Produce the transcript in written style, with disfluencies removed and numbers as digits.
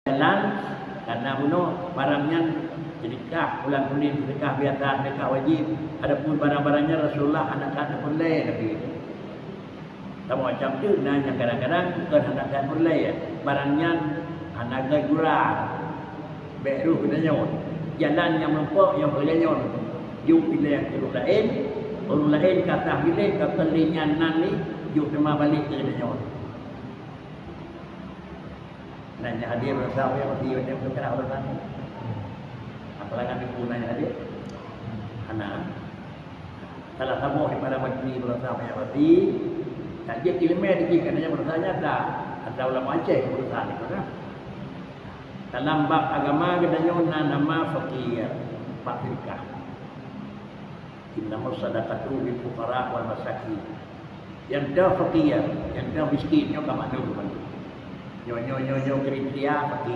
jalan karena bunuh barangnya sedekah ulang kuning sedekah biasa sedekah wajib adapun barang-barangnya Rasulullah anak-anak boleh tapi sama macam tu nanya kadang-kadang bukan anak-anak boleh barangnya anak gurang baru kena nyon jalan yang mempok yang boleh nyon you pilih yang orang lain kata pilih kata linyanan ni you kena balik ke nyon. Nanya hadir bersama yang mesti dia berkena orang ni. Apalagi kami pun nanya hadir. Anak. Salah satu daripada majlis bersama yang mesti kajian ilmu dia katanya bersanya ada ulama Aceh berusaha itu kan. Dalam bab agama katanya nama fakir, fakirkah. Innamas sadaqatu lil fuqara wal masakin. Yang dah fakir, yang dah miskin, yang kamak dulu. Nyo kriteria fakir